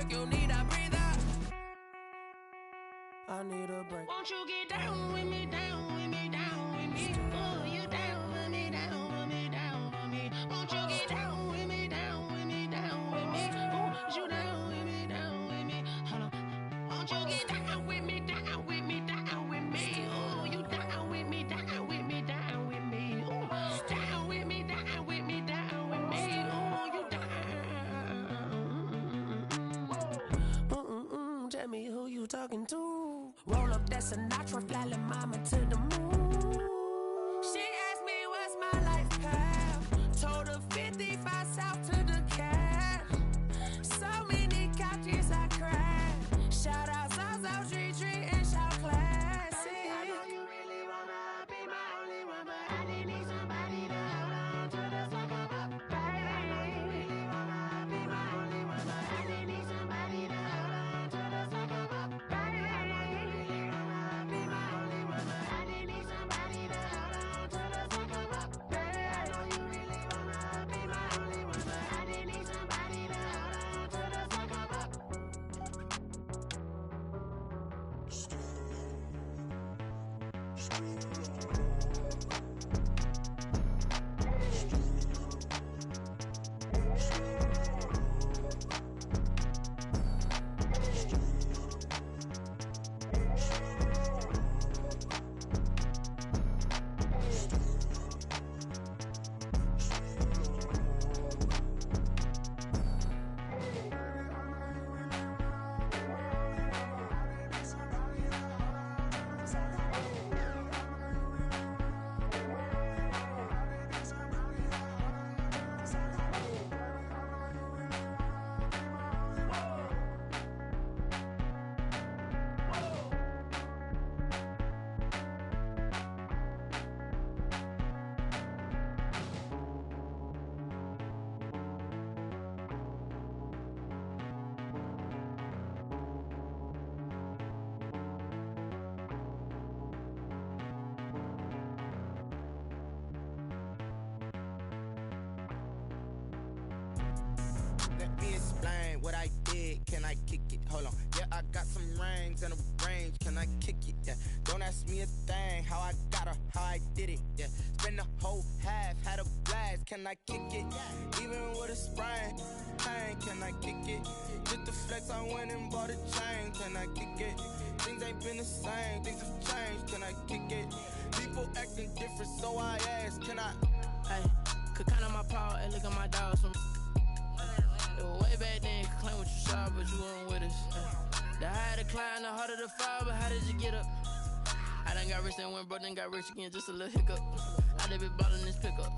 like you need a breather. I need a break. Won't you get down with me, down with me, down with me? Oh, you down with me, down with me, down with me. Won't you get down with me, down with me, down with me? Oh, you down with me, down with me. Hold on. Won't you get down with me, down with me, down with me? Oh, you down with me, down with me, down with me. Oh, down with me, down with me, down with me. Oh, you down. Tell me who you talking to. Roll up that Sinatra, fly la mama to the moon. She asked me what's my life path. Told her 55 south to the cab. So many couches I cried. Shout out South R2g and shout classic. I know you really wanna be my only one, but I didn't need somebody to hold on to the second up. I know you really wanna be my only one, but I didn't need somebody to hold on to the second up. I know you really wanna be my only one, but I didn't need somebody to hold on to the second up. I know you really wanna be my only one, but I didn't need somebody to hold on to the second up. Let me explain what I did. Can I kick it? Hold on. Yeah, I got some rings and a range. Can I kick it? Yeah. Don't ask me a thing. How I got her, how I did it. Yeah. Spend the whole half, had a blast. Can I kick it? Even with a sprain. Pain, can I kick it? Just the flex, I went and bought a chain. Can I kick it? Things ain't been the same. Things have changed. Can I kick it? People acting different, so I ask. Can I? Hey, could count on my power and look at my dogs from. It was way back then, could claim what you saw, but you weren't with us. The higher the climb, the harder the fall, but how did you get up? I done got rich, then went broke, then got rich again, just a little hiccup. I done been ballin' this pickup.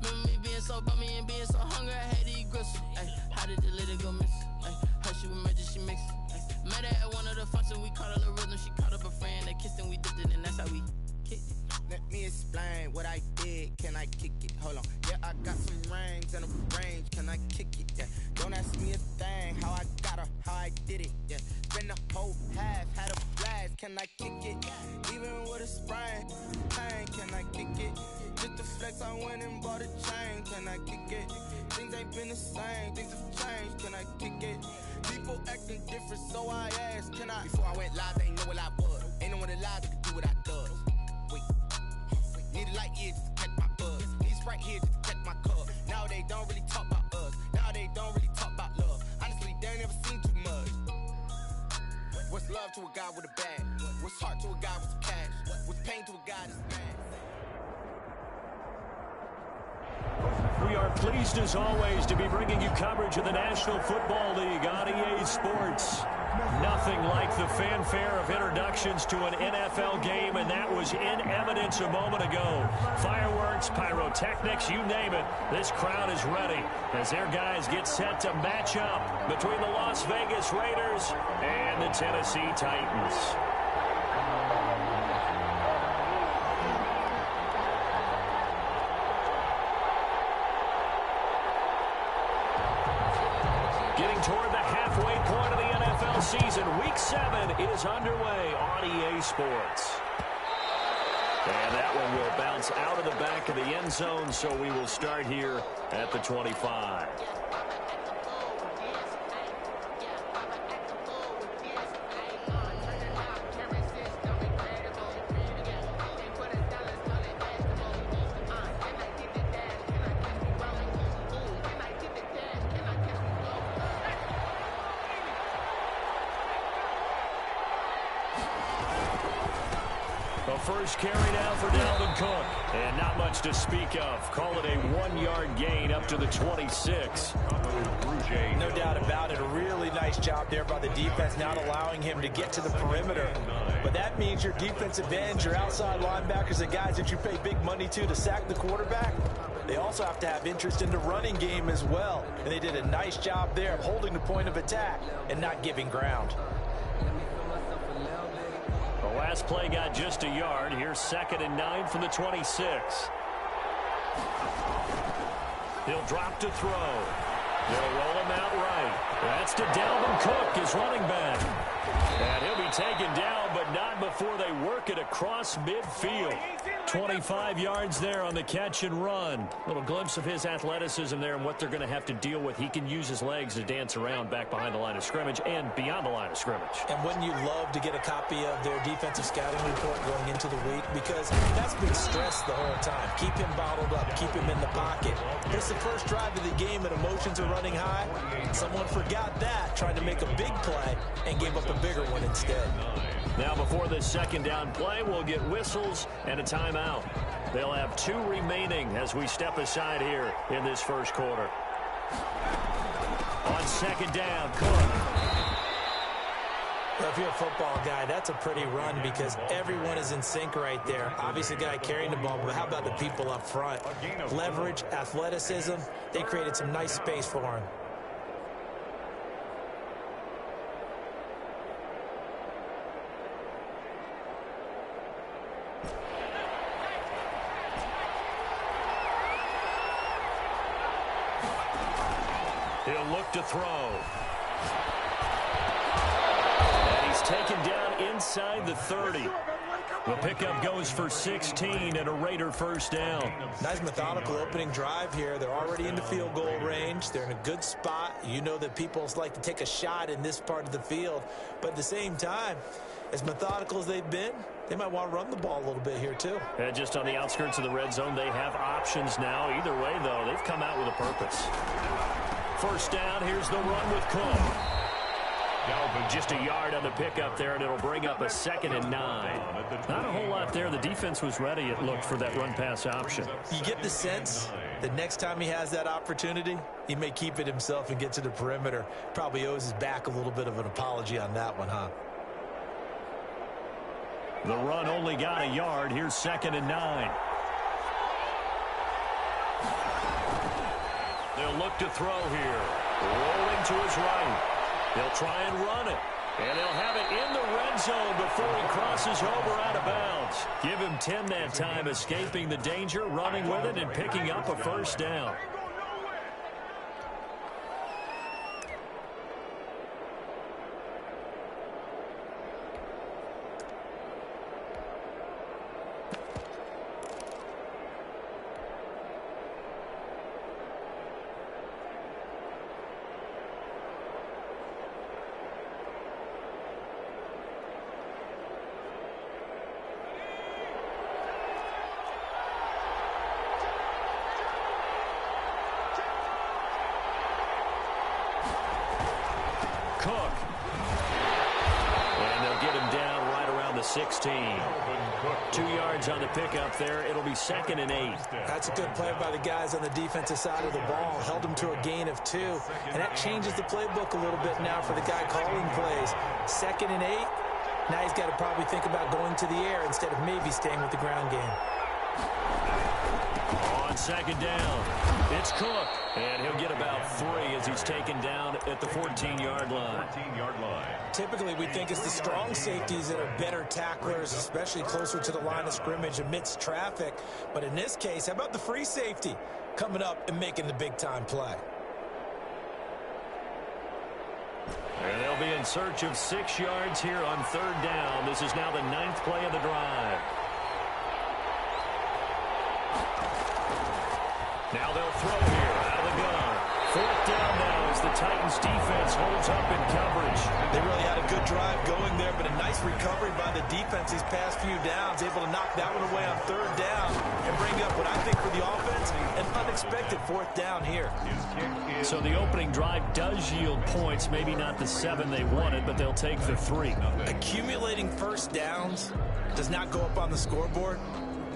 Remember me being so bummy and being so hungry, I had to eat gristle. Ay, how did the lady go miss? Her she was magic, she mixed. Met her at one of the functions, we caught a little rhythm, she caught up a friend, they kissed and we dipped it, and that's how we kicked it. Let me explain what I did. Can I kick it? Hold on. Yeah, I got some rings and a range. Can I kick it? Yeah. Don't ask me a thing. How I got her, how I did it. Yeah. Spend the whole half, had a blast. Can I kick it? Even with a sprain. Pain, can I kick it? Just the flex, I went and bought a chain. Can I kick it? Things ain't been the same. Things have changed. Can I kick it? People acting different, so I asked. Can I? Before I went live, they ain't know what I was. Ain't no one alive that could do what I does. Need a light year just to catch my buzz. Need Sprite here just to catch my cup. Now they don't really talk about us. Now they don't really talk about love. Honestly, they ain't never seen too much. What's love to a guy with a bag? What's heart to a guy with some cash? What's pain to a guy that's mad? We are pleased as always to be bringing you coverage of the National Football League on EA Sports. Nothing like the fanfare of introductions to an NFL game, and that was in evidence a moment ago. Fireworks, pyrotechnics, you name it. This crowd is ready as their guys get set to match up between the Las Vegas Raiders and the Tennessee Titans. Getting toward the halfway point of the NFL season. Week 7 is underway on EA Sports. And that one will bounce out of the back of the end zone, so we will start here at the 25. A first carry now for Dalvin Cook. And not much to speak of. Call it a 1-yard gain up to the 26. No doubt about it. A really nice job there by the defense, not allowing him to get to the perimeter. But that means your defensive ends, your outside linebackers, the guys that you pay big money to sack the quarterback, they also have to have interest in the running game as well. And they did a nice job there of holding the point of attack and not giving ground. The last play got just a yard. Here's 2nd and 9 from the 26. He'll drop to throw. They'll roll him out right. That's to Dalvin Cook, his running back. And he'll be taken down, but not before they work it across midfield. 25 yards there on the catch and run. Little glimpse of his athleticism there and what they're going to have to deal with. He can use his legs to dance around back behind the line of scrimmage and beyond the line of scrimmage. And wouldn't you love to get a copy of their defensive scouting report going into the week? Because that's been stressed the whole time. Keep him bottled up. Keep him in the pocket. It's the first drive of the game and emotions are running high. Someone forgot that, trying to make a big play and gave up a bigger one instead. Now before this second down play, we'll get whistles and a timeout. They'll have 2 remaining as we step aside here in this first quarter. On second down, Cook. Well, if you're a football guy, that's a pretty run because everyone is in sync right there. Obviously, the guy carrying the ball, but how about the people up front? Leverage, athleticism, they created some nice space for him. He'll look to throw. And he's taken down inside the 30. The pickup goes for 16 and a Raider first down. Nice methodical opening drive here. They're already in the field goal range. They're in a good spot. You know that people like to take a shot in this part of the field. But at the same time, as methodical as they've been, they might want to run the ball a little bit here too. And just on the outskirts of the red zone, they have options now. Either way, though, they've come out with a purpose. First down, here's the run with Cook. Just a yard on the pickup there, and it'll bring up a 2nd and 9. Not a whole lot there. The defense was ready, it looked, for that run-pass option. You get the sense that next time he has that opportunity, he may keep it himself and get to the perimeter. Probably owes his back a little bit of an apology on that one, huh? The run only got a yard. Here's 2nd and 9. They'll look to throw here. Rolling to his right. They'll try and run it. And they'll have it in the red zone before he crosses over out of bounds. Give him 10 that time, escaping the danger, running with it, and picking up a first down. Cook. And they'll get him down right around the 16. 2 yards on the pickup there. It'll be 2nd and 8. That's a good play by the guys on the defensive side of the ball. Held him to a gain of 2. And that changes the playbook a little bit now for the guy calling plays. 2nd and 8. Now he's got to probably think about going to the air instead of maybe staying with the ground game. On second down, it's Cook. And he'll get about 3 as he's taken down at the 14-yard line. Typically, we think it's the strong safeties that are better tacklers, especially closer to the line of scrimmage amidst traffic. But in this case, how about the free safety coming up and making the big-time play? And they'll be in search of 6 yards here on 3rd down. This is now the 9th play of the drive. Now they'll throw here out of the gun. 4th down now as the Titans defense holds up in coverage. They really had a good the drive going there, but a nice recovery by the defense these past few downs, able to knock that one away on third down and bring up what I think for the offense, an unexpected fourth down here. So the opening drive does yield points, maybe not the 7 they wanted, but they'll take the 3. Accumulating first downs does not go up on the scoreboard,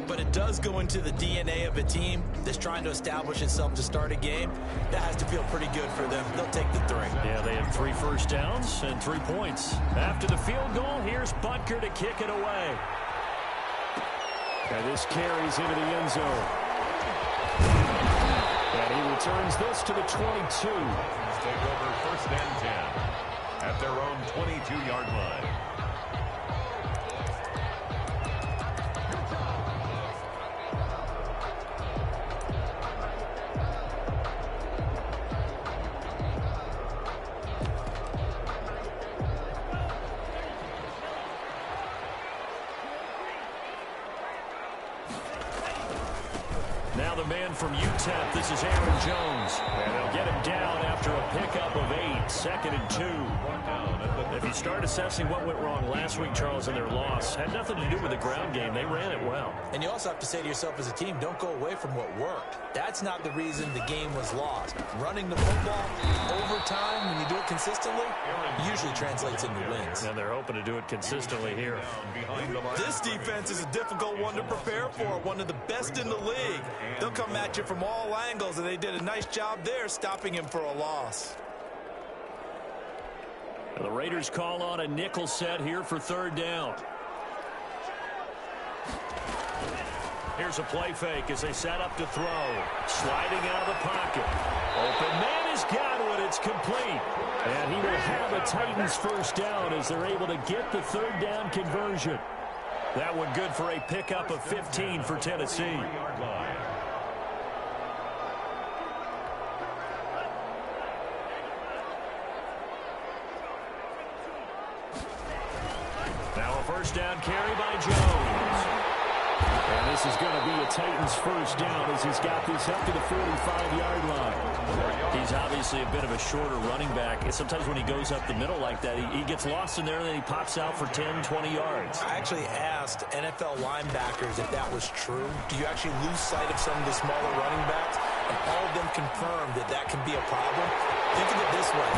but it does go into the DNA of a team that's trying to establish itself to start a game. That has to feel pretty good for them. They'll take the 3. Yeah, they have 3 first downs and 3 points. After the field goal, here's Butker to kick it away. And this carries into the end zone. And he returns this to the 22. Take over 1st and 10 at their own 22-yard line. Now the man from UTEP, this is Aaron Jones. And they'll get him down after a pickup of 8, 2nd and 2. If you start assessing what went wrong last week, Charles, in their loss, had nothing to do with the ground game. They ran it well. And you also have to say to yourself as a team, don't go away from what worked. That's not the reason the game was lost. Running the football over time, when you do it consistently, usually translates into wins. And they're hoping to do it consistently here. This defense is a difficult one to prepare for, one of the best in the league. They'll come at you from all angles, and they did a nice job there stopping him for a loss. And the Raiders call on a nickel set here for 3rd down. Here's a play fake as they set up to throw. Sliding out of the pocket. Open man has got it. It's complete. And he will have a Titans first down as they're able to get the 3rd down conversion. That one good for a pickup of 15 for Tennessee. Now a first down carry by Jones. And this is going to be a Titans first down as he's got this up to the 45-yard line. He's obviously a bit of a shorter running back. And sometimes when he goes up the middle like that, he gets lost in there and then he pops out for 10, 20 yards. I actually asked NFL linebackers if that was true. Do you actually lose sight of some of the smaller running backs? And all of them confirmed that that can be a problem. Think of it this way.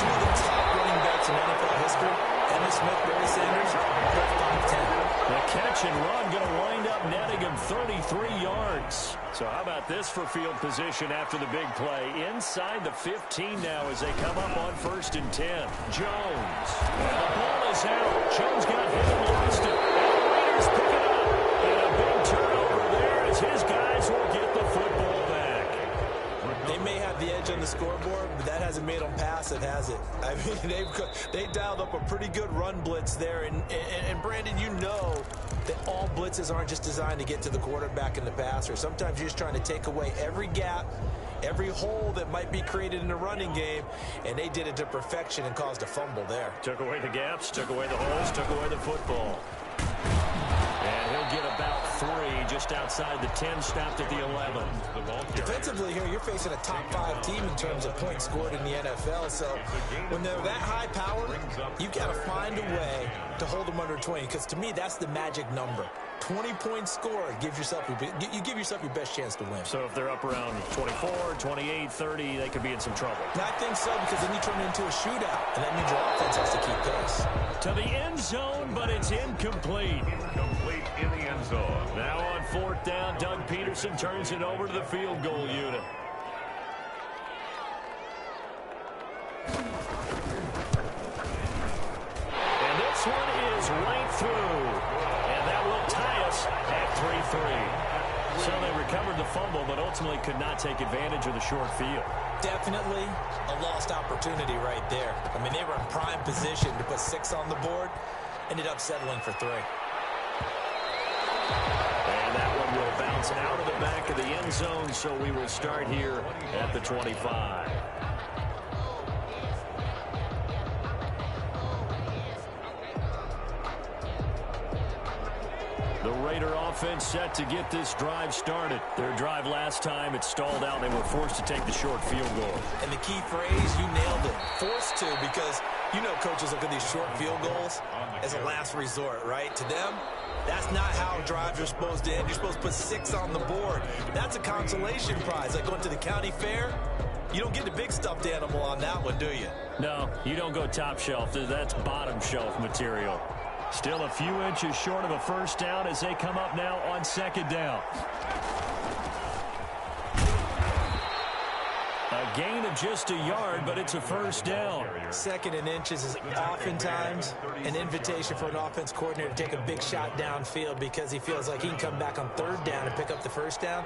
2 of the top running backs in NFL history, Emmitt Smith, Barry Sanders, both 5'10". The catch and run going to wind up netting him 33 yards. So how about this for field position after the big play? Inside the 15 now as they come up on 1st and 10. Jones. And the ball is out. Jones got hit and lost it. And the Raiders pick it up. And a big turnover there as his guys will get the football back. They may have the edge on the scoreboard, but that hasn't made them pass it, has it? I mean, they dialed up a pretty good run blitz there. And Brandon, you know that all blitzes aren't just designed to get to the quarterback and the passer. Sometimes you're just trying to take away every gap, every hole that might be created in the running game, and they did it to perfection and caused a fumble there. Took away the gaps, took away the holes, took away the football. And he'll get about 3 just outside the 10, stopped at the 11. Defensively here, you're facing a top 5 team in terms of points scored in the NFL. So when they're that high powered, you've got to find a way to hold them under 20. Because to me, that's the magic number. 20 points scored gives yourself you give yourself your best chance to win. So if they're up around 24, 28, 30, they could be in some trouble. And I think so, because then you turn it into a shootout, and that means your offense has to keep pace. To the end zone, but it's incomplete. Incomplete in the end zone. Now on 4th down, Doug Peterson turns it over to the field goal unit. And this one is right through. And that will tie us at 3-3. So they recovered the fumble, but ultimately could not take advantage of the short field. Definitely a lost opportunity right there. I mean, they were in prime position to put 6 on the board. Ended up settling for 3. And that one will bounce out of the back of the end zone, so we will start here at the 25. The Raider offense set to get this drive started. Their drive last time, it stalled out. They were forced to take the short field goal. And the key phrase, you nailed it. Forced to, because you know coaches look at these short field goals as a last resort, right? To them, that's not how drives are supposed to end. You're supposed to put 6 on the board. That's a consolation prize. Like going to the county fair, you don't get the big stuffed animal on that one, do you? No, you don't go top shelf. That's bottom shelf material. Still a few inches short of a first down as they come up now on second down. A gain of just a yard, but it's a first down. Second and inches is oftentimes an invitation for an offense coordinator to take a big shot downfield because he feels like he can come back on third down and pick up the first down.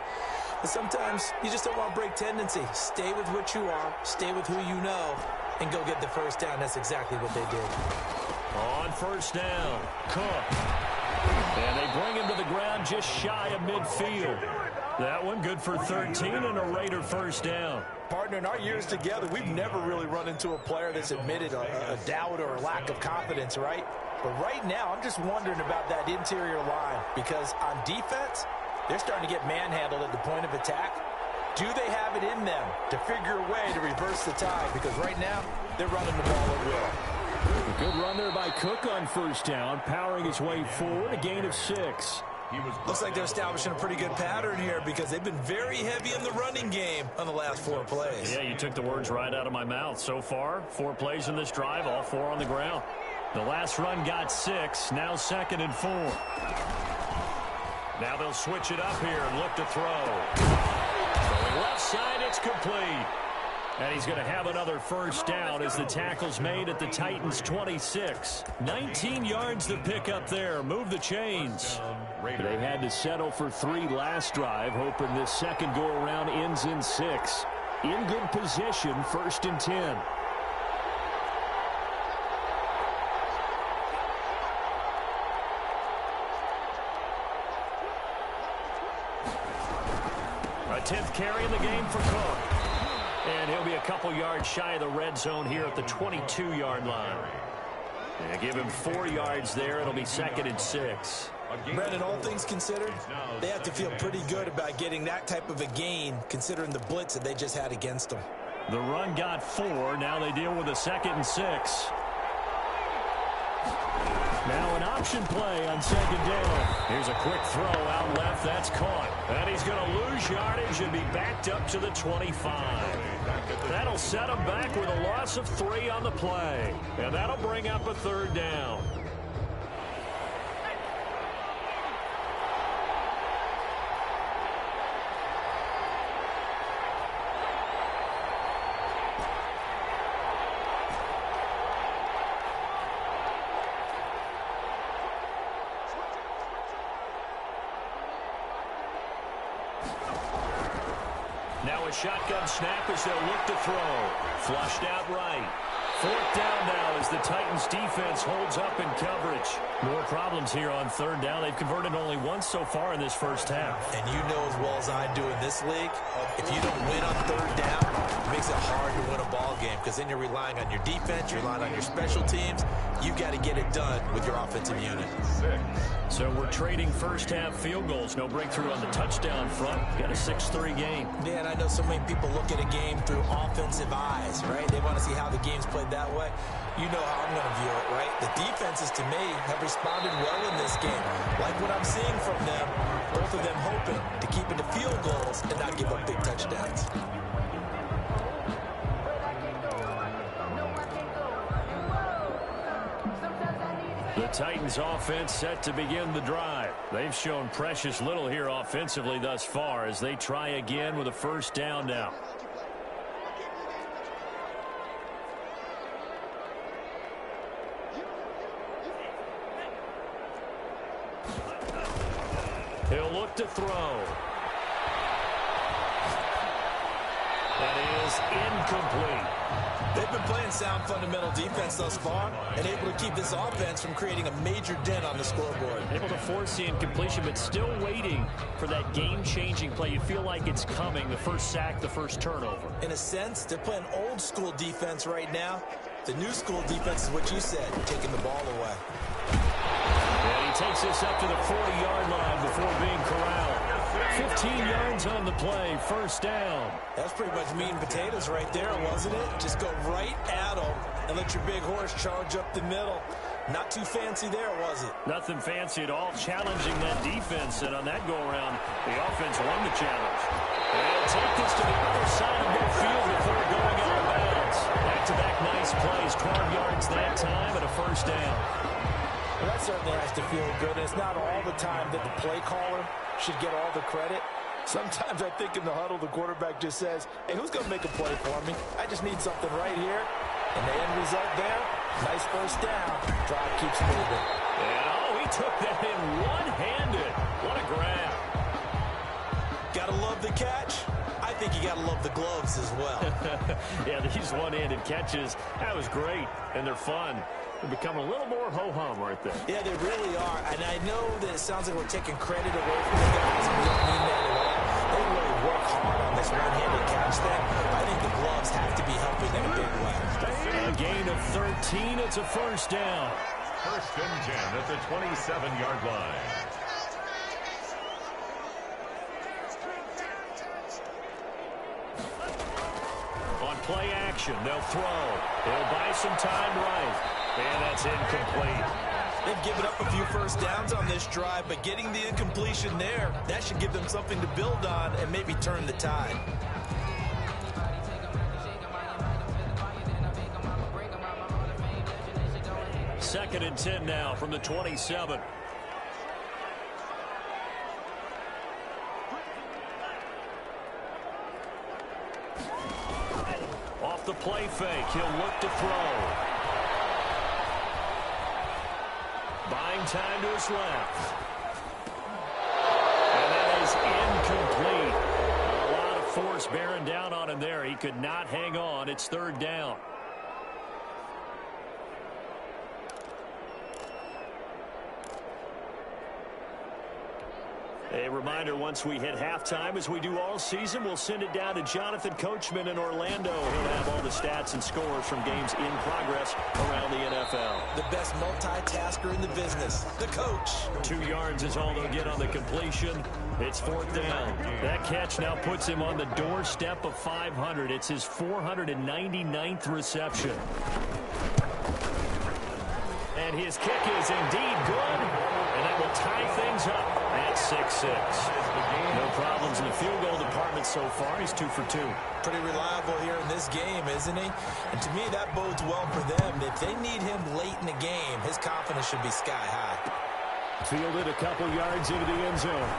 But sometimes you just don't want to break tendency. Stay with what you are, stay with who you know, and go get the first down. That's exactly what they did. On first down, Cook. And they bring him to the ground just shy of midfield. That one good for 13 and a Raider first down. Partner, in our years together, we've never really run into a player that's admitted a doubt or a lack of confidence, right? But right now, I'm just wondering about that interior line because on defense, they're starting to get manhandled at the point of attack. Do they have it in them to figure a way to reverse the tide? Because right now, they're running the ball at will. A good run there by Cook on first down, powering his way forward, a gain of 6. Looks like they're establishing a pretty good pattern here because they've been very heavy in the running game on the last 4 plays. Yeah, you took the words right out of my mouth. So far, 4 plays in this drive, all 4 on the ground. The last run got 6, now 2nd and 4. Now they'll switch it up here and look to throw. Going left side, it's complete. And he's going to have another first down as the tackle's made at the Titans' 26. 19 yards to pick up there. Move the chains. They had to settle for 3 last drive, hoping this second go-around ends in 6. In good position, 1st and 10. A 10th carry in the game for Cook. And he'll be a couple yards shy of the red zone here at the 22-yard line. And give him 4 yards there. It'll be 2nd and 6. Brandon, all things considered, they have to feel pretty good about getting that type of a gain considering the blitz that they just had against them. The run got 4. Now they deal with a 2nd and 6. Now an option play on 2nd down. Here's a quick throw out left. That's caught. And he's going to lose yardage and be backed up to the 25. That'll set him back with a loss of 3 on the play. And that'll bring up a 3rd down. Now a shotgun snap as they'll look to throw. Flushed out right. 4th down now as the Titans defense holds up in coverage. More problems here on 3rd down. They've converted only once so far in this first half. And you know as well as I do in this league, if you don't win on 3rd down, it makes it hard to win a ball game because then you're relying on your defense, you're relying on your special teams. You've got to get it done with your offensive unit. So we're trading first half field goals. No breakthrough on the touchdown front. Got a 6-3 game. Yeah, and I know so many people look at a game through offensive eyes, right? They want to see how the game's played that way. You know how I'm going to view it, right? The defenses, to me, have responded well in this game. Like what I'm seeing from them, both of them hoping to keep it to field goals and not give up big touchdowns. The Titans offense set to begin the drive. They've shown precious little here offensively thus far as they try again with a first down now. He'll look to throw. That is incomplete. They've been playing sound fundamental defense thus far and able to keep this offense from creating a major dent on the scoreboard. Able to force the incompletion, but still waiting for that game-changing play. You feel like it's coming, the first sack, the first turnover. In a sense, they're playing old-school defense right now. The new school defense is what you said, taking the ball away. And he takes this up to the 40-yard line before being corralled. 15 yards on the play, first down. That's pretty much meat and potatoes right there, wasn't it? Just go right at them and let your big horse charge up the middle. Not too fancy there, was it? Nothing fancy at all, challenging that defense, and on that go-around, the offense won the challenge. They'll take this to the other side of midfield before going out of bounds. Back-to-back nice plays, 12 yards that time, and a first down. Well, that certainly has to feel good. It's not all the time that the play caller should get all the credit. Sometimes I think in the huddle, the quarterback just says, hey, who's going to make a play for me? I just need something right here. And the end result there, nice first down. Drive keeps moving. And, he took that in one-handed. What a grab. Got to love the catch. I think you got to love the gloves as well. Yeah, these one-handed catches, that was great, and they're fun. They become a little more ho-hum right there. Yeah, they really are. And I know that it sounds like we're taking credit away from the guys, and we don't mean that at all. They really work hard on this one-handed catch thing. I think the gloves have to be helping in a big way. A gain of 13, it's a first down. First and 10 at the 27-yard line. On play action, they'll throw. They'll buy some time right. And that's incomplete. They've given up a few first downs on this drive, but getting the incompletion there, that should give them something to build on and maybe turn the tide. Second and 10 now from the 27. Off the play fake, he'll look to throw. Buying time to his left. And that is incomplete. A lot of force bearing down on him there. He could not hang on. It's third down. A reminder, once we hit halftime, as we do all season, we'll send it down to Jonathan Coachman in Orlando. He'll have all the stats and scores from games in progress around the NFL. The best multitasker in the business, the coach. 2 yards is all they'll get on the completion. It's fourth down. That catch now puts him on the doorstep of 500. It's his 499th reception. And his kick is indeed good, and that will tie things up at 6-6. No problems in the field goal department so far. He's 2 for 2. Pretty reliable here in this game, isn't he? And to me, that bodes well for them. If they need him late in the game, his confidence should be sky high. Fielded a couple yards into the end zone.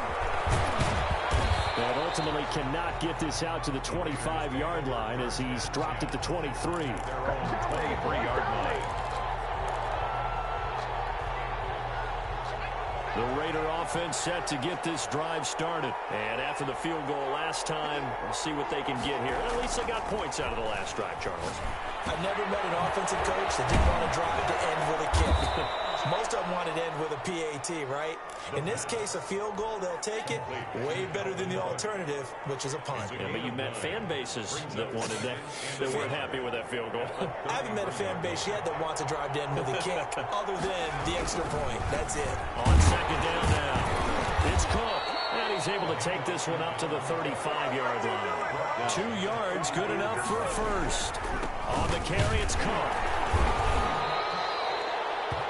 And ultimately cannot get this out to the 25-yard line as he's dropped at the 23. Their own 23-yard line. The Raider offense set to get this drive started. And after the field goal last time, we'll see what they can get here. At least they got points out of the last drive, Charles. I've never met an offensive coach that didn't want to drive to end with a kick. Most of them want to end with a PAT, right? In this case, a field goal, they'll take it. Way better than the alternative, which is a punt. Yeah, but you met fan bases that wanted that weren't happy with that field goal. I haven't met a fan base yet that wants to drive to end with a kick, other than the extra point. That's it. On second down now, it's Cook. And he's able to take this one up to the 35-yard line. 2 yards, good enough for a first. On the carry, it's Cook.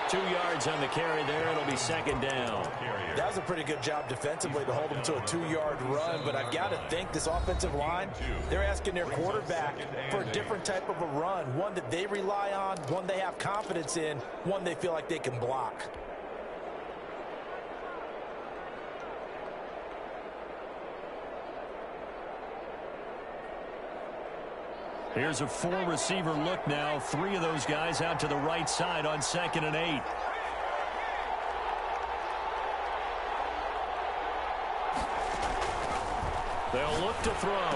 2 yards on the carry there. It'll be second down. That was a pretty good job defensively to hold them to a 2-yard run, but I've got to think this offensive line, they're asking their quarterback for a different type of a run, one that they rely on, one they have confidence in, one they feel like they can block. Here's a 4-receiver look now. 3 of those guys out to the right side on 2nd and 8. They'll look to throw.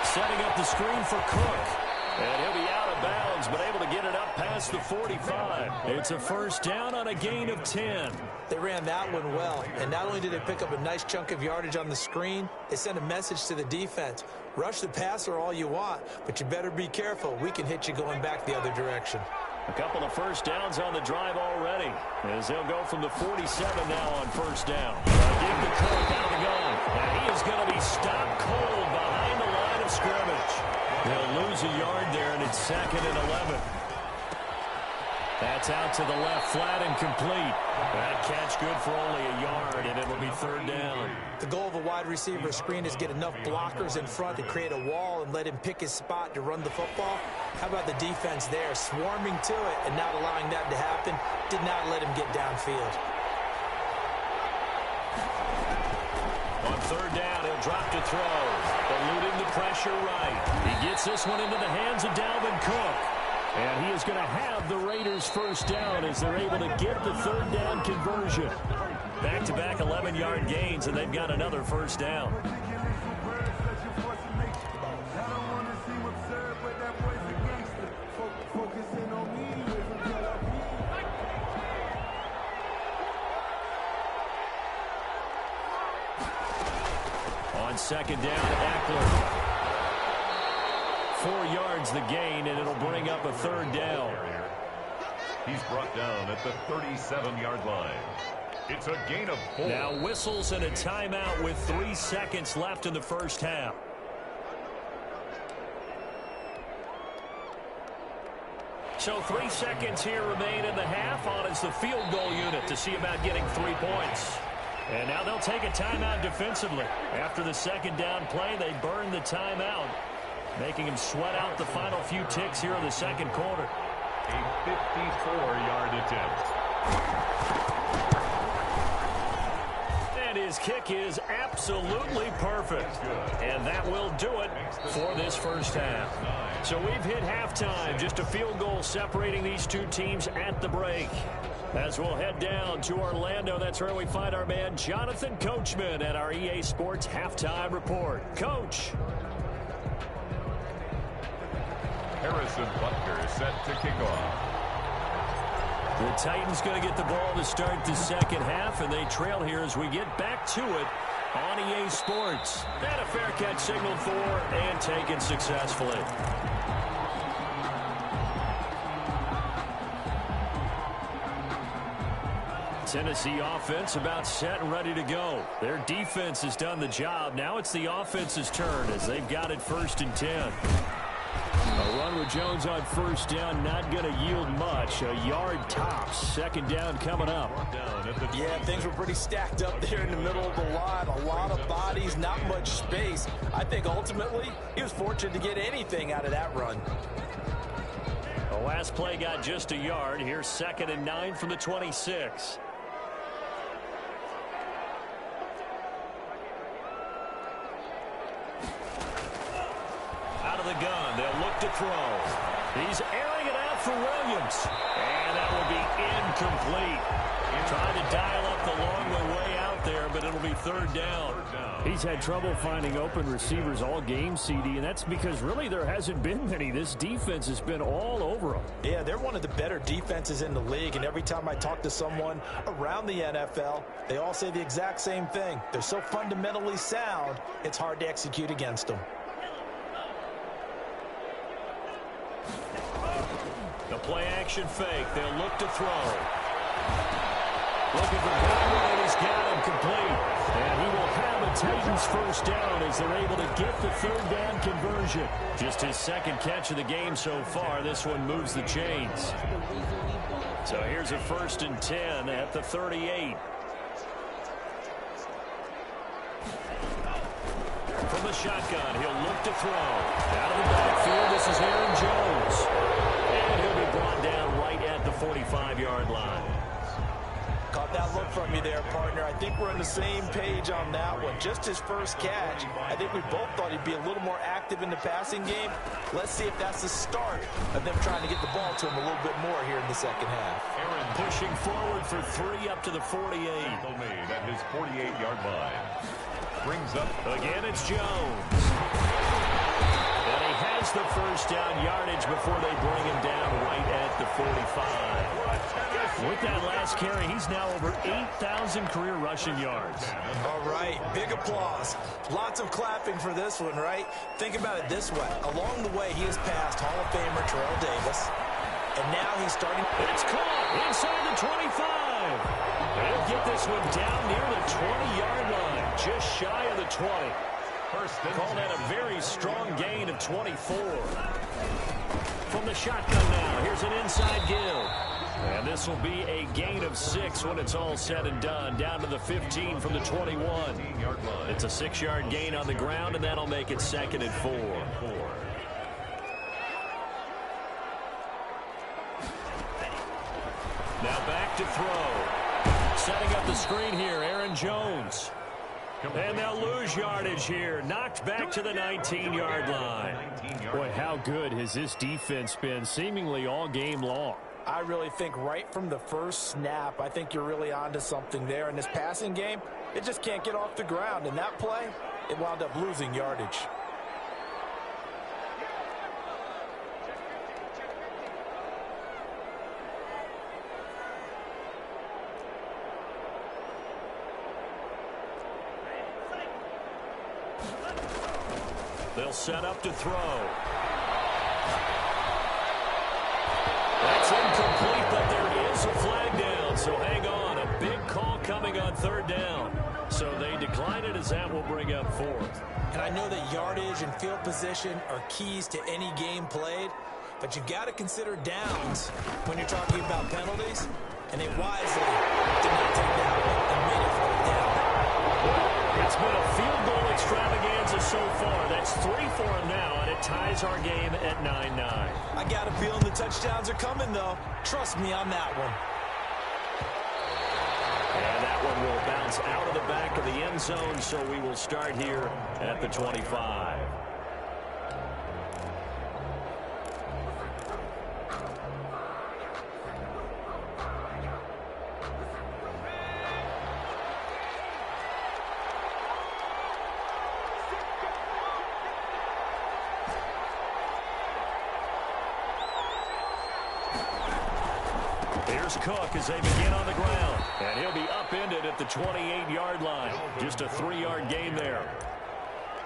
Setting up the screen for Cook. And he'll be out of bounds, but able to get it up past the 45. It's a first down on a gain of 10. They ran that one well, and not only did they pick up a nice chunk of yardage on the screen, they sent a message to the defense. Rush the passer all you want, but you better be careful. We can hit you going back the other direction. A couple of first downs on the drive already, as they'll go from the 47 now on first down. Give the Cook out of the gun. And he is going to be stopped cold behind the line of scrimmage. They'll lose a yard there, and it's 2nd and 11. That's out to the left, flat and complete. That catch good for only a yard, and it'll be 3rd down. The goal of a wide receiver screen is get enough blockers in front to create a wall and let him pick his spot to run the football. How about the defense there, swarming to it and not allowing that to happen? Did not let him get downfield. On 3rd down, he'll drop to throw. Eluding the pressure right. He gets this one into the hands of Dalvin Cook. And he is going to have the Raiders first down as they're able to get the 3rd down conversion. Back-to-back 11-yard gains, and they've got another first down. On 2nd down, Eckler. 4 yards the gain, and it'll bring up a 3rd down. He's brought down at the 37-yard line. It's a gain of 4. Now whistles and a timeout with 3 seconds left in the first half. So 3 seconds here remain in the half. On is the field goal unit to see about getting 3 points. And now they'll take a timeout defensively. After the 2nd down play, they burn the timeout, making him sweat out the final few ticks here in the 2nd quarter. A 54-yard attempt. And his kick is absolutely perfect. And that will do it for this first half. So we've hit halftime. Just a field goal separating these two teams at the break. As we'll head down to Orlando, that's where we find our man Jonathan Coachman at our EA Sports Halftime Report. Coach. Harrison Butker set to kick off. The Titans going to get the ball to start the second half, and they trail here as we get back to it on EA Sports. And a fair catch signaled for and taken successfully. Tennessee offense about set and ready to go. Their defense has done the job. Now it's the offense's turn as they've got it 1st and 10. A run with Jones on first down, not going to yield much. A yard tops. 2nd down coming up. Yeah, things were pretty stacked up there in the middle of the line. A lot of bodies, not much space. I think ultimately he was fortunate to get anything out of that run. The last play got just a yard. Here's 2nd and 9 from the 26. Out of the gun, they'll look to throw. He's airing it out for Williams. And that will be incomplete. Trying to dial up the long way out there, but it'll be 3rd down. He's had trouble finding open receivers all game, CD, and that's because really there hasn't been many. This defense has been all over them. Yeah, they're one of the better defenses in the league, and every time I talk to someone around the NFL, they all say the exact same thing. They're so fundamentally sound, it's hard to execute against them. The play action fake. They'll look to throw. Looking for Bowman, and he's got him complete. And he will have a Titans first down as they're able to get the 3rd down conversion. Just his 2nd catch of the game so far. This one moves the chains. So here's a 1st and 10 at the 38. From the shotgun, he'll look to throw. Out of the backfield, this is Aaron Jones. And he'll be brought down right at the 45-yard line. Caught that look from you there, partner. I think we're on the same page on that one. Just his first catch. I think we both thought he'd be a little more active in the passing game. Let's see if that's the start of them trying to get the ball to him a little bit more here in the second half. Aaron pushing forward for 3 up to the 48. Made at his 48-yard line. Brings up. Again, it's Jones. And he has the first down yardage before they bring him down right at the 45. With that last carry, he's now over 8,000 career rushing yards. All right, big applause. Lots of clapping for this one, right? Think about it this way. Along the way, he has passed Hall of Famer Terrell Davis And now he's starting. It's caught inside the 25. They'll get this one down near the 20-yard line, just shy of the 20. Call that a very strong gain of 24. From the shotgun now, here's an inside give. And this will be a gain of 6 when it's all said and done, down to the 15 from the 21. It's a 6-yard gain on the ground, and that'll make it 2nd and 4. Now back to throw. Setting up the screen here, Aaron Jones. And they'll lose yardage here. Knocked back to the 19-yard line. Boy, how good has this defense been seemingly all game long? I really think right from the first snap, I think you're really onto something there. In this passing game, it just can't get off the ground. In that play, it wound up losing yardage. They'll set up to throw. That's incomplete, but there is a flag down, so hang on. A big call coming on 3rd down. So they decline it as that will bring up 4th. And I know that yardage and field position are keys to any game played, but you've got to consider downs when you're talking about penalties, and they wisely did not take that one and made it 4th down. It's been a field goal extravaganza so far. That's 3 for him now, and it ties our game at 9-9. I got a feeling the touchdowns are coming, though. Trust me on that one. And that one will bounce out of the back of the end zone, so we will start here at the 25. Here's Cook as they begin on the ground. And he'll be upended at the 28-yard line. Just a 3-yard gain there.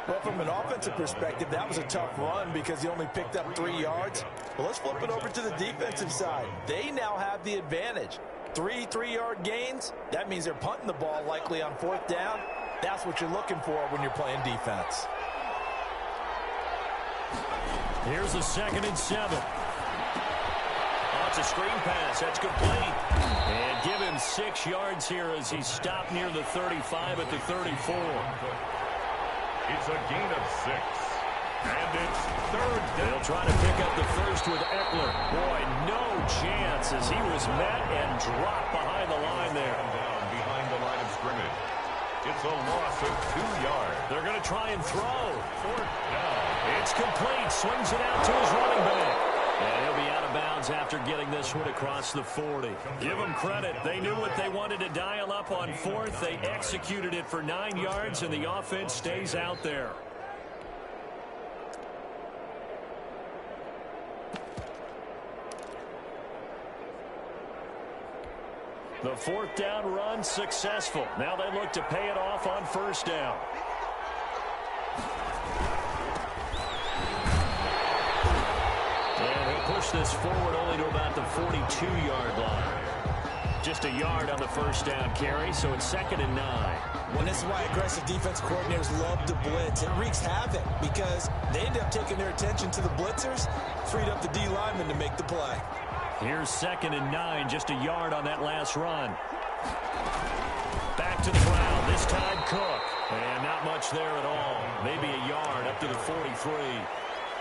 Well, from an offensive perspective, that was a tough run because he only picked up 3 yards. Well, let's flip it over to the defensive side. They now have the advantage. 3 3-yard gains. That means they're punting the ball likely on 4th down. That's what you're looking for when you're playing defense. Here's a 2nd and 7. It's a screen pass. That's complete. And give him 6 yards here as he stopped near the 35 at the 34. It's a gain of 6. And it's 3rd down. They'll try to pick up the first with Eckler. Boy, no chance as he was met and dropped behind the line there. Down behind the line of scrimmage. It's a loss of 2 yards. They're going to try and throw. 4th down. It's complete. Swings it out to his running back. And he'll be out of bounds after getting this one across the 40. Give them credit. They knew what they wanted to dial up on 4th. They executed it for 9 yards, and the offense stays out there. The 4th down run successful. Now they look to pay it off on 1st down. Push this forward only to about the 42-yard line. Just a yard on the 1st down carry, so it's 2nd and 9. And this is why aggressive defense coordinators love to blitz. It wreaks havoc because they end up taking their attention to the blitzers, freed up the D lineman to make the play. Here's 2nd and 9, just a yard on that last run. Back to the ground, this time Cook. And not much there at all. Maybe a yard up to the 43.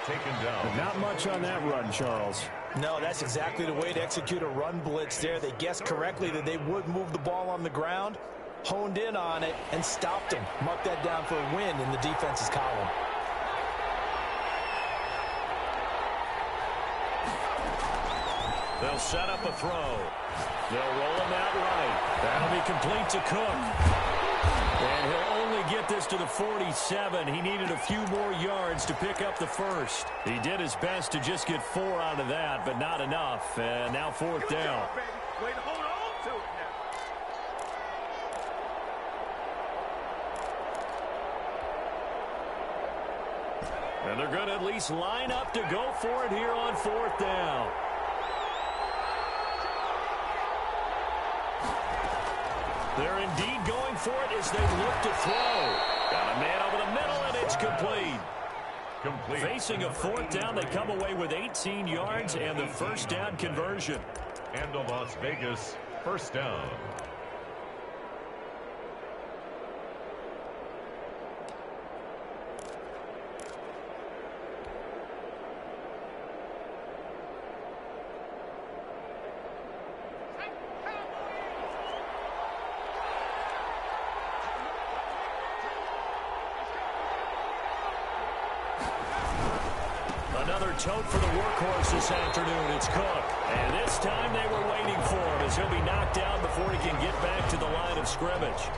Taken down. Not much on that run, Charles. No, that's exactly the way to execute a run blitz there. They guessed correctly that they would move the ball on the ground, honed in on it, and stopped them. Mark that down for a win in the defense's column. They'll set up a throw. They'll roll him out right. That'll be complete to Cook. And he'll only get this to the 47. He needed a few more yards to pick up the first. He did his best to just get 4 out of that, but not enough. And now 4th down. Way to hold on to it now. And they're going to at least line up to go for it here on 4th down. They're indeed going for it as they look to throw. Got a man over the middle, and it's complete. Facing a 4th down, they come away with 18 yards and the first down conversion. And a Las Vegas first down. Another tote for the workhorse this afternoon. It's Cook. And this time they were waiting for him as he'll be knocked down before he can get back to the line of scrimmage.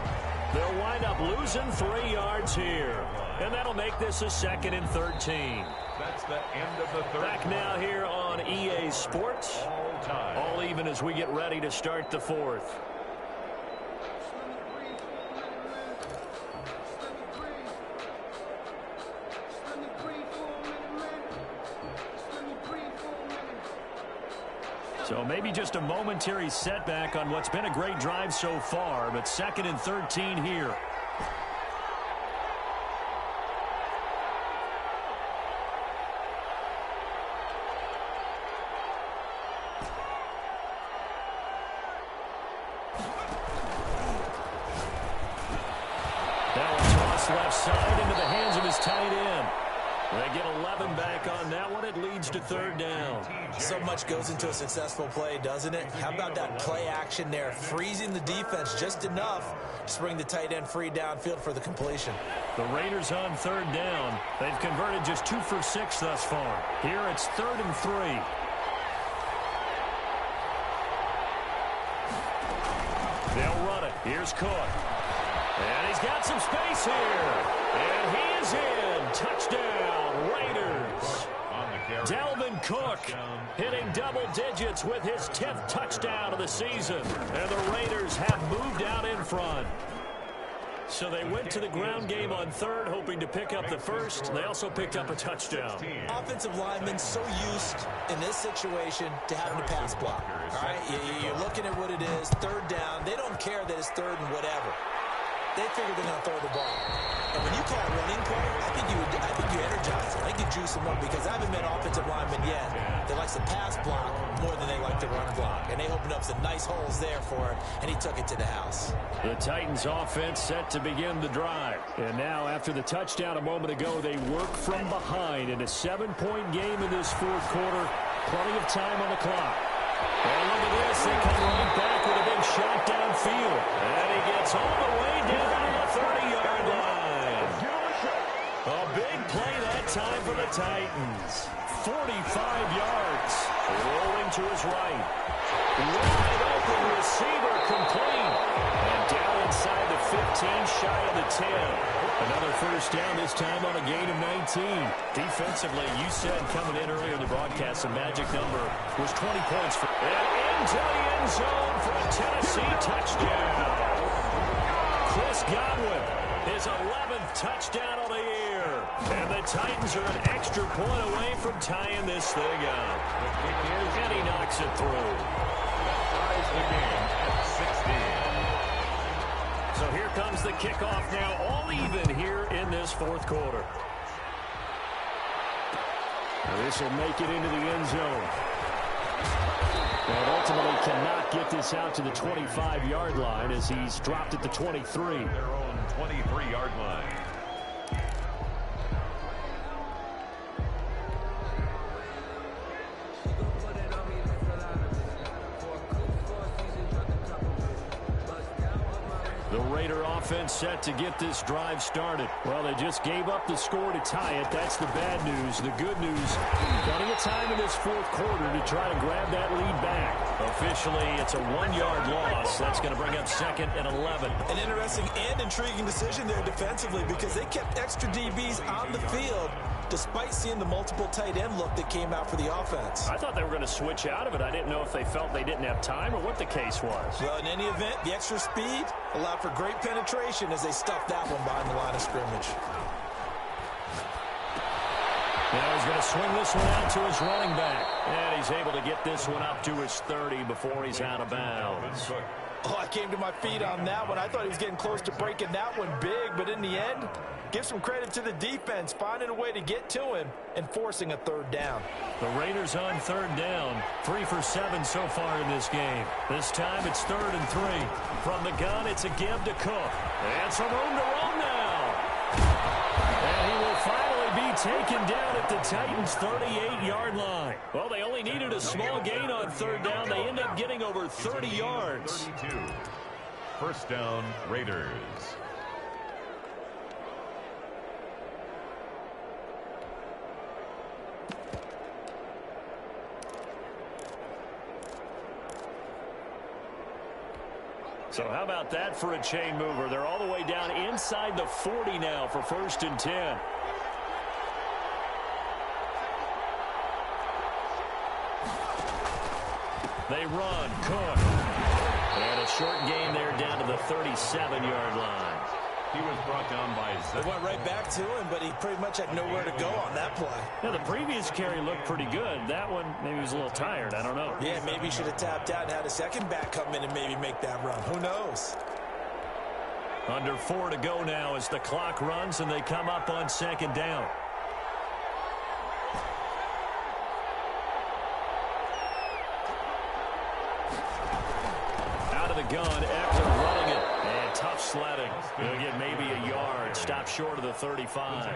They'll wind up losing 3 yards here. And that'll make this a 2nd and 13. That's the end of the third. Back now here on EA Sports. All even as we get ready to start the 4th. So maybe just a momentary setback on what's been a great drive so far, but 2nd and 13 here. Now a toss left side into the hands of his tight end. They get 11 back on that one. It leads to 3rd down. So much goes into a successful play, doesn't it? How about that play action there? Freezing the defense just enough to bring the tight end free downfield for the completion. The Raiders on 3rd down. They've converted just 2 for 6 thus far. Here it's 3rd and 3. They'll run it. Here's Cook. And he's got some space here. And he is in. Touchdown, Raiders. Dalvin Cook hitting double digits with his 10th touchdown of the season. And the Raiders have moved out in front. So they went to the ground game on 3rd, hoping to pick up the 1st. They also picked up a touchdown. Offensive linemen so used in this situation to having a pass block. All right, you're looking at what it is, 3rd down. They don't care that it's 3rd and whatever. They figure they're going to throw the ball. And when you call a running play, I think you energize them. I think you juice them up because I haven't met offensive linemen yet that likes to pass block more than they like to run block. And they opened up some nice holes there for him, and he took it to the house. The Titans offense set to begin the drive. And now after the touchdown a moment ago, they work from behind in a 7-point game in this 4th quarter. Plenty of time on the clock. And look at this. They come right back with a big shot downfield. And he gets all the way down to the 30-yard line. A big play that time for the Titans. 45 yards. Rolling to his right. Wide open receiver complete. And down inside the 15, shy of the 10. Another first down, this time on a gain of 19. Defensively, you said coming in earlier in the broadcast, the magic number was 20 points. And into the end zone for a Tennessee touchdown. Chris Godwin, his 11th touchdown of the year. And the Titans are an extra point away from tying this thing up. And he knocks it through. That ties the game at 16. So here comes the kickoff now, all even here in this 4th quarter. This will make it into the end zone. And ultimately cannot get this out to the 25-yard line as he's dropped at the 23. Their own 23-yard line. The Raider offense set to get this drive started. Well, they just gave up the score to tie it. That's the bad news. The good news, plenty of time in this 4th quarter to try to grab that lead back. Officially, it's a 1-yard loss. That's going to bring up 2nd and 11. An interesting and intriguing decision there defensively because they kept extra DBs on the field despite seeing the multiple tight end look that came out for the offense. I thought they were going to switch out of it. I didn't know if they felt they didn't have time or what the case was. Well, in any event, the extra speed allowed for great penetration as they stuffed that one behind the line of scrimmage. Now he's going to swing this one out to his running back. And he's able to get this one up to his 30 before he's out of bounds. Oh, I came to my feet on that one. I thought he was getting close to breaking that one big, but in the end, give some credit to the defense, finding a way to get to him and forcing a third down. The Raiders on third down, 3 for 7 so far in this game. This time it's 3rd and 3. From the gun, it's a give to Cook. And some room to run now. And he will finally be taken down at the Titans' 38-yard line. Well, they only needed a small gain on third down. They end up getting over 30 yards. 32. First down, Raiders. So how about that for a chain mover? They're all the way down inside the 40 now for 1st and 10. They run. Cook. And a short gain there down to the 37-yard line. He was brought down by It went right back to him, but he pretty much had nowhere to go on that play. Yeah, the previous carry looked pretty good. That one, maybe he was a little tired. I don't know. Yeah, maybe he should have tapped out and had a second back come in and maybe make that run. Who knows? Under 4 to go now as the clock runs and they come up on 2nd down. Out of the gun, Eckler running it. And tough sledding. He'll get maybe a yard. Stop short of the 35.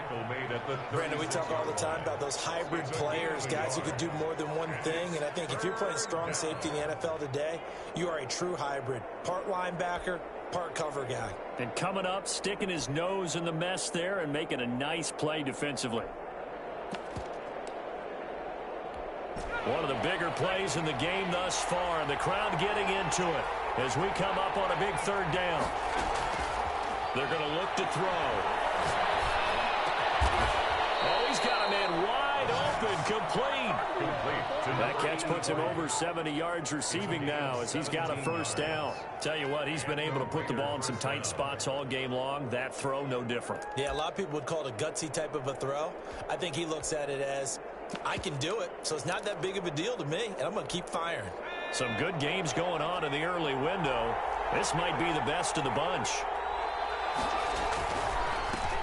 Brandon, we talk all the time about those hybrid players, guys who could do more than one thing. And I think if you're playing strong safety in the NFL today, you are a true hybrid. Part linebacker, part cover guy. And coming up, sticking his nose in the mess there and making a nice play defensively. One of the bigger plays in the game thus far, and the crowd getting into it as we come up on a big 3rd down. They're going to look to throw. Oh, he's got a man wide open, complete. That catch puts him over 70 yards receiving now as he's got a 1st down. Tell you what, he's been able to put the ball in some tight spots all game long. That throw, no different. Yeah, a lot of people would call it a gutsy type of a throw. I think he looks at it as, I can do it, so it's not that big of a deal to me, and I'm going to keep firing. Some good games going on in the early window. This might be the best of the bunch.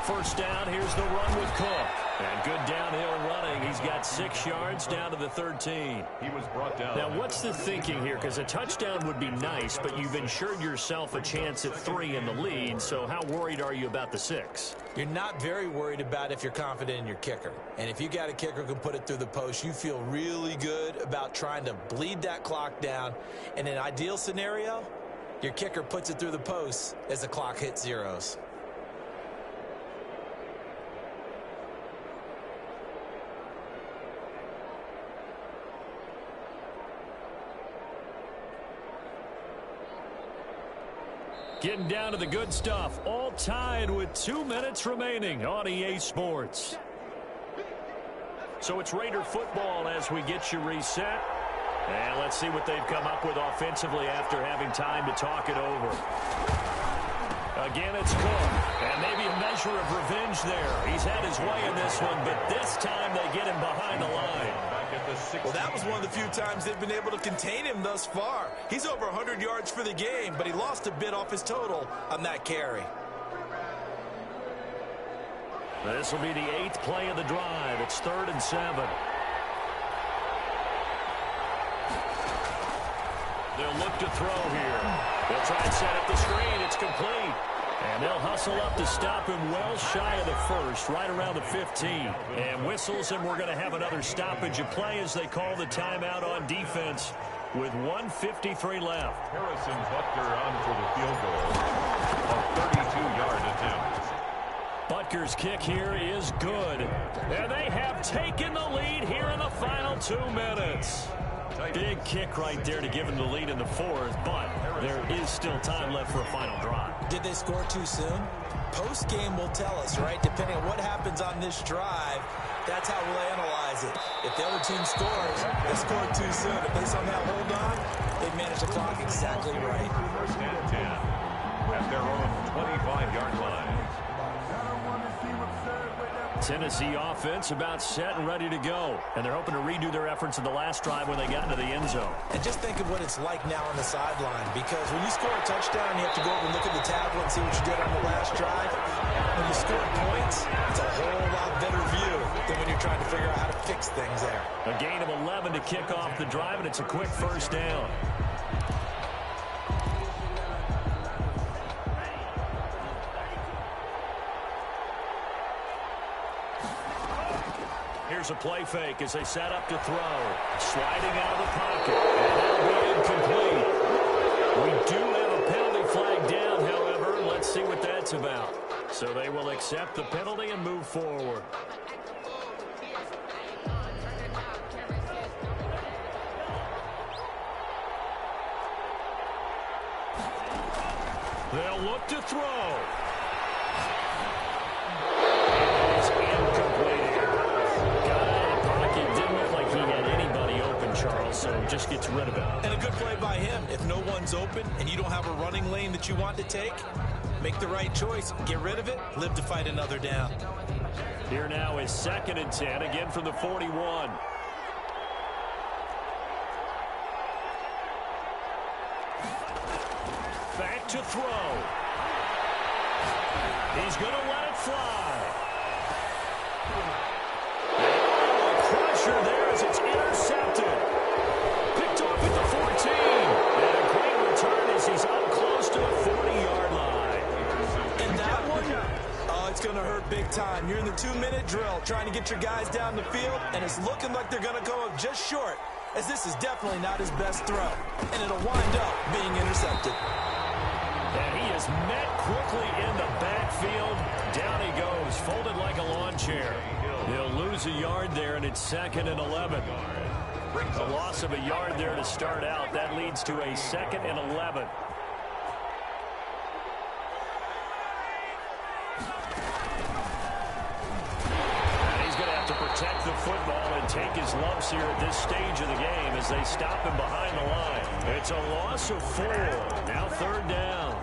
1st down, here's the run with Cook. And good downhill running. He's got 6 yards down to the 13. He was brought down. Now, what's the thinking here? Because a touchdown would be nice, but you've ensured yourself a chance at 3 in the lead. So how worried are you about the 6? You're not very worried about if you're confident in your kicker. And if you got a kicker who can put it through the post, you feel really good about trying to bleed that clock down. In an ideal scenario, your kicker puts it through the post as the clock hits zeros. Getting down to the good stuff. All tied with 2 minutes remaining on EA Sports. So it's Raider football as we get you reset. And let's see what they've come up with offensively after having time to talk it over. Again, it's Cook. And maybe a measure of revenge there. He's had his way in this one, but this time they get him behind the line. Well, that was one of the few times they've been able to contain him thus far. He's over 100 yards for the game, but he lost a bit off his total on that carry. This will be the 8th play of the drive. It's 3rd and 7. They'll look to throw here. They'll try and set up the screen. It's complete. And they'll hustle up to stop him well shy of the 1st, right around the 15. And whistles, and we're going to have another stoppage of play as they call the timeout on defense with 1:53 left. Harrison Butker on for the field goal. A 32-yard attempt. Butker's kick here is good. And they have taken the lead here in the final 2 minutes. Big kick right there to give him the lead in the 4th, but there is still time left for a final drive. Did they score too soon? Post-game will tell us, right? Depending on what happens on this drive, that's how we'll analyze it. If the other team scores, they scored too soon. If they somehow hold on, they manage the clock exactly right. 1st and 10 at their own 25-yard line. Tennessee offense about set and ready to go. And they're hoping to redo their efforts in the last drive when they got into the end zone. And just think of what it's like now on the sideline, because when you score a touchdown, you have to go over and look at the tablet and see what you did on the last drive. When you score points, it's a whole lot better view than when you're trying to figure out how to fix things there. A gain of 11 to kick off the drive, and it's a quick first down. Here's a play fake as they set up to throw. Sliding out of the pocket. And that'll be incomplete. We do have a penalty flag down, however. Let's see what that's about. So they will accept the penalty and move forward. They'll look to throw. It's incomplete. Got out of the pocket. Didn't look like he had anybody open, Charles, so just gets rid of it. And a good play by him. If no one's open and you don't have a running lane that you want to take, make the right choice. Get rid of it. Live to fight another down. Here now is 2nd and 10, again from the 41. Back to throw. He's going to let it fly. A crusher there as it's intercepted. Picked off at the 14. And a great return as he's up close to the 40-yard line. And that one, oh, it's going to hurt big time. You're in the 2-minute drill trying to get your guys down the field, and it's looking like they're going to go up just short, as this is definitely not his best throw. And it'll wind up being intercepted. And he is met quickly in the backfield. Down he goes, folded like a lawn chair. He'll lose a yard there, and it's 2nd and 11. A loss of a yard there to start out. That leads to a 2nd and 11. And he's going to have to protect the football and take his lumps here at this stage of the game as they stop him behind the line. It's a loss of 4. Now 3rd down.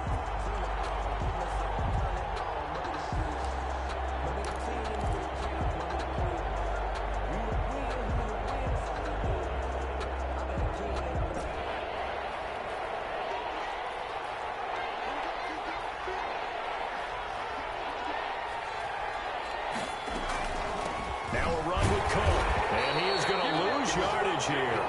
Now a run with Cook, and he is going to lose yardage here.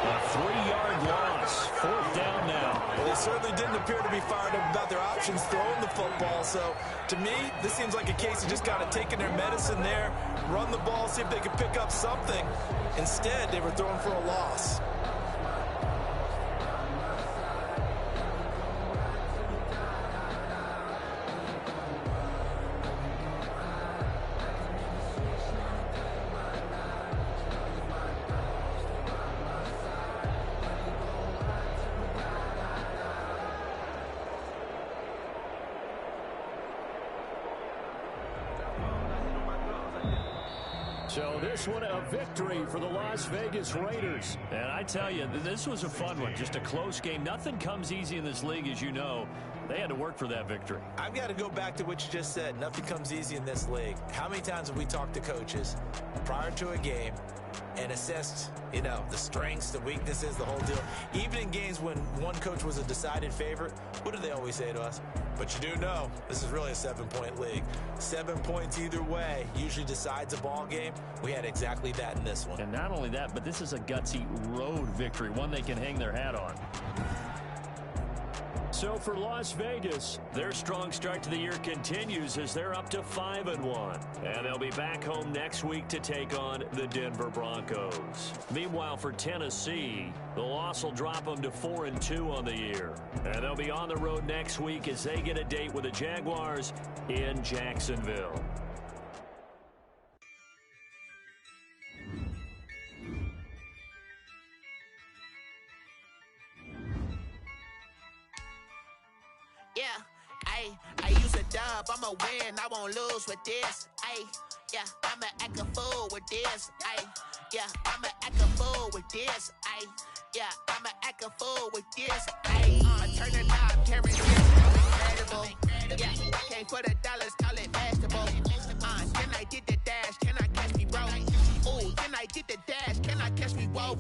A 3-yard loss. 4th down now. Well, they certainly didn't appear to be fired up about their options throwing the football. So, to me, this seems like a case of just kind of taking their medicine there, run the ball, see if they can pick up something. Instead, they were throwing for a loss. So this one a victory for the Las Vegas Raiders. And I tell you, this was a fun one. Just a close game. Nothing comes easy in this league, as you know. They had to work for that victory. I've got to go back to what you just said. Nothing comes easy in this league. How many times have we talked to coaches prior to a game and assessed, you know, the strengths, the weaknesses, the whole deal? Even in games when one coach was a decided favorite, what do they always say to us? But you do know this is really a 7-point league. 7 points either way usually decides a ball game. We had exactly that in this one. And not only that, but this is a gutsy road victory, one they can hang their hat on. So for Las Vegas, their strong start to the year continues as they're up to 5-1. And they'll be back home next week to take on the Denver Broncos. Meanwhile, for Tennessee, the loss will drop them to 4-2 on the year. And they'll be on the road next week as they get a date with the Jaguars in Jacksonville. Yeah, I use a dub, I'ma win, I won't lose with this. Yeah, I'ma act a fool with this. Yeah, I'ma act a fool with this. Yeah, I'ma act a fool with this. Turn the knob, carry this, I'm incredible. Yeah, came for the dollars, call it basketball. Then I did get the dash, can I catch me? Whoa,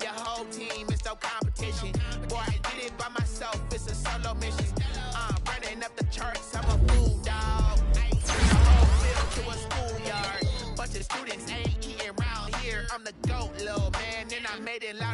your whole team is no competition. Boy, I did it by myself, it's a solo mission. Running up the charts, I'm a fool, dog. Turn the whole field to a schoolyard. Bunch of students ain't eating round here. I'm the GOAT, little man, and I made it loud.